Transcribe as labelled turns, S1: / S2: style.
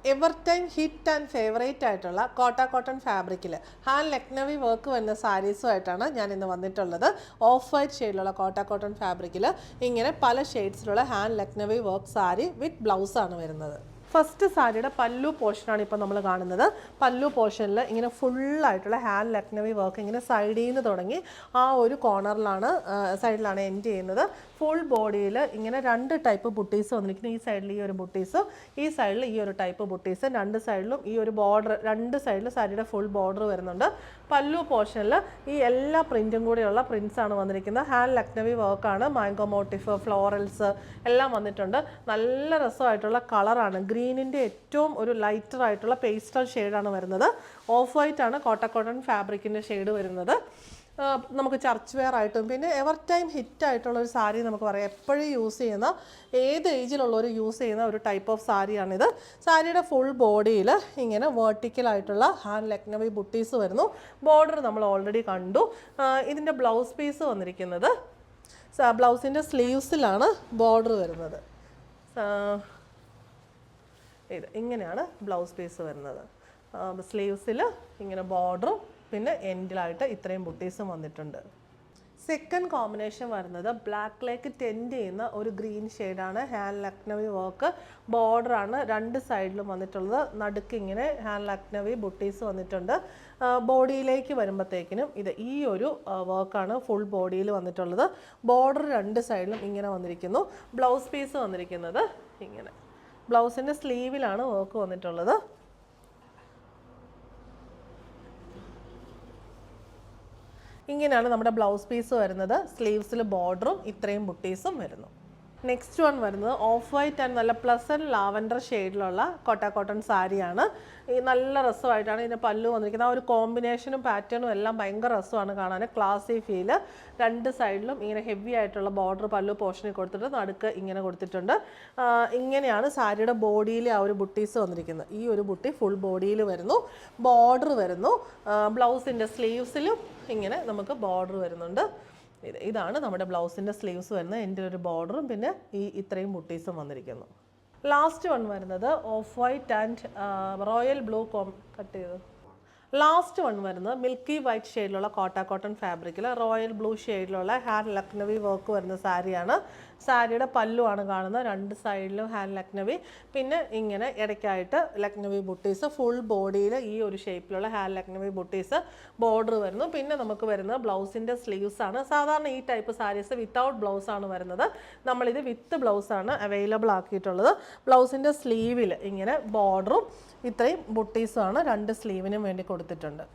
S1: Ever time hit and favourite ആയിട്ടുള്ള cotton ഫാബ്രിക്കിൽ hand Lucknowi work വരുന്ന സാരീസുമായിട്ടാണ് ഞാൻ ഇന്ന് വന്നിട്ടുള്ളത്. ഓഫ് വൈറ്റ് ഷെയ്ഡിലുള്ള കോട്ടൺ ഫാബ്രിക്കിൽ ഇങ്ങനെ പല ഷെയ്ഡ്സിലുള്ള ഹാൻഡ് ലക്നവി വർക്ക് സാരി വിത്ത് ബ്ലൗസാണ് വരുന്നത്. ഫസ്റ്റ് സാരിയുടെ പല്ലു പോർഷനാണ് ഇപ്പോൾ നമ്മൾ കാണുന്നത്. പല്ലു പോർഷനിൽ ഇങ്ങനെ ഫുള്ളായിട്ടുള്ള ഹാൻഡ് ലക്നവി വർക്ക് ഇങ്ങനെ സൈഡിൽ നിന്ന് തുടങ്ങി ആ ഒരു സൈഡിലാണ് എൻഡ് ചെയ്യുന്നത്. ഫുൾ ബോഡിയിൽ ഇങ്ങനെ രണ്ട് ടൈപ്പ് ബുട്ടീസ് വന്നിരിക്കുന്നു. ഈ സൈഡിൽ ഈ ഒരു ബുട്ടീസും ഈ സൈഡിൽ ഈ ഒരു ടൈപ്പ് ബുട്ടീസും, രണ്ട് സൈഡിലും ഈ ഒരു ബോർഡർ, രണ്ട് സൈഡിലും സാരിയുടെ ഫുൾ ബോർഡർ വരുന്നുണ്ട്. പല്ലു പോർഷനിൽ ഈ എല്ലാ പ്രിൻറ്റും കൂടെയുള്ള പ്രിൻസാണ് വന്നിരിക്കുന്നത്. ഹാൻഡ് ലക്നവി വർക്കാണ്, മാംഗോ മോട്ടീഫ്, ഫ്ലോറൽസ് എല്ലാം വന്നിട്ടുണ്ട്. നല്ല രസമായിട്ടുള്ള കളറാണ്. ഗ്രീനിൻ്റെ ഏറ്റവും ഒരു ലൈറ്റർ ആയിട്ടുള്ള പേസ്റ്റൽ ഷെയ്ഡാണ് വരുന്നത്. ഓഫ് വൈറ്റ് ആണ് കോട്ടൺ ഫാബ്രിക്കിൻ്റെ ഷെയ്ഡ് വരുന്നത്. നമുക്ക് ചർച്ച് വെയർ ആയിട്ടും പിന്നെ എവർ ടൈം ഹിറ്റായിട്ടുള്ള ഒരു സാരി നമുക്ക് പറയാം. എപ്പോഴും യൂസ് ചെയ്യുന്ന, ഏത് ഏജിലുള്ളവർ യൂസ് ചെയ്യുന്ന ഒരു ടൈപ്പ് ഓഫ് സാരിയാണിത്. സാരിയുടെ ഫുൾ ബോഡിയിൽ ഇങ്ങനെ വേർട്ടിക്കലായിട്ടുള്ള ഹാൻഡ് ലക്നവി ബുട്ടീസ് വരുന്നു. ബോർഡർ നമ്മൾ ഓൾറെഡി കണ്ടു. ഇതിൻ്റെ ബ്ലൗസ് പീസ് വന്നിരിക്കുന്നത്, ബ്ലൗസിൻ്റെ സ്ലീവ്സിലാണ് ബോർഡർ വരുന്നത്. ഇങ്ങനെയാണ് ബ്ലൗസ് പീസ് വരുന്നത്. സ്ലീവ്സിൽ ഇങ്ങനെ ബോർഡറും പിന്നെ എൻഡിലായിട്ട് ഇത്രയും ബുട്ടീസും വന്നിട്ടുണ്ട്. സെക്കൻഡ് കോമ്പിനേഷൻ വരുന്നത് ബ്ലാക്കിലേക്ക് ടെൻഡ് ചെയ്യുന്ന ഒരു ഗ്രീൻ ഷെയ്ഡാണ്. ഹാൻഡ് ലക്നവി വർക്ക് ബോർഡറാണ് രണ്ട് സൈഡിലും വന്നിട്ടുള്ളത്. നടുക്ക് ഇങ്ങനെ ഹാൻഡ് ലക്നവി ബുട്ടീസ് വന്നിട്ടുണ്ട്. ബോഡിയിലേക്ക് വരുമ്പോഴത്തേക്കിനും ഈ ഒരു വർക്കാണ് ഫുൾ ബോഡിയിൽ വന്നിട്ടുള്ളത്. ബോർഡർ രണ്ട് സൈഡിലും ഇങ്ങനെ വന്നിരിക്കുന്നു. ബ്ലൗസ് പീസ് വന്നിരിക്കുന്നത് ഇങ്ങനെ, ബ്ലൗസിൻ്റെ സ്ലീവിലാണ് വർക്ക് വന്നിട്ടുള്ളത്. ഇങ്ങനെയാണ് നമ്മുടെ ബ്ലൗസ് പീസ് വരുന്നത്. സ്ലീവ്സിൽ ബോർഡറും ഇത്രയും ബുട്ടീസും വരുന്നു. നെക്സ്റ്റ് വൺ വരുന്നത് ഓഫ് വൈറ്റ് ആൻഡ് നല്ല പ്ലസൻറ്റ് ലാവൻഡർ ഷെയ്ഡിലുള്ള കോട്ടൺ സാരിയാണ്. ഈ നല്ല രസമായിട്ടാണ് ഇതിൻ്റെ പല്ലു വന്നിരിക്കുന്നത്. ആ ഒരു കോമ്പിനേഷനും പാറ്റേണും എല്ലാം ഭയങ്കര രസമാണ് കാണാൻ. ക്ലാസി ഫീല്. രണ്ട് സൈഡിലും ഇങ്ങനെ ഹെവി ആയിട്ടുള്ള ബോർഡർ പല്ലു പോർഷനിൽ കൊടുത്തിട്ട് നടുക്ക് ഇങ്ങനെ കൊടുത്തിട്ടുണ്ട്. ഇങ്ങനെയാണ് സാരിയുടെ ബോഡിയിൽ ആ ഒരു ബുട്ടീസ് വന്നിരിക്കുന്നത്. ഈ ഒരു ബുട്ടി ഫുൾ ബോഡിയിൽ വരുന്നു. ബോർഡർ വരുന്നു. ബ്ലൗസിൻ്റെ സ്ലീവ്സിലും ഇങ്ങനെ നമുക്ക് ബോർഡർ വരുന്നുണ്ട്. ഇതാണ് നമ്മുടെ ബ്ലൗസിൻ്റെ സ്ലീവ്സ് വരുന്നത്. എൻ്റെ ഒരു ബോർഡറും പിന്നെ ഇത്രയും ബുട്ടീസും വന്നിരിക്കുന്നു. ലാസ്റ്റ് വൺ വരുന്നത് off white and royal blue cut ചെയ്ത്. ലാസ്റ്റ് വൺ വരുന്നത് മിൽക്കി വൈറ്റ് ഷെയ്ഡിലുള്ള കോട്ടൺ ഫാബ്രിക്കിൽ റോയൽ ബ്ലൂ ഷെയ്ഡിലുള്ള ഹാൻഡ് ലക്നവി വർക്ക് വരുന്ന സാരിയാണ്. സാരിയുടെ പല്ലുവാണ് കാണുന്നത്. രണ്ട് സൈഡിലും ഹാൻഡ് ലക്നവി, പിന്നെ ഇങ്ങനെ ഇടയ്ക്കായിട്ട് ലക്നവി ബുട്ടീസ്. ഫുൾ ബോഡിയിൽ ഈ ഒരു ഷേപ്പിലുള്ള ഹാൻഡ് ലക്നവി ബുട്ടീസ് ബോർഡർ വരുന്നു. പിന്നെ നമുക്ക് വരുന്നത് ബ്ലൗസിൻ്റെ സ്ലീവ്സ് ആണ്. സാധാരണ ഈ ടൈപ്പ് സാരീസ് വിത്തൗട്ട് ബ്ലൗസാണ് വരുന്നത്. നമ്മളിത് വിത്ത് ബ്ലൗസാണ് അവൈലബിൾ ആക്കിയിട്ടുള്ളത്. ബ്ലൗസിൻ്റെ സ്ലീവിൽ ഇങ്ങനെ ബോർഡറും ഇത്രയും ബുട്ടീസുമാണ് രണ്ട് സ്ലീവിനും വേണ്ടി കൊടുത്തിട്ടുണ്ട്.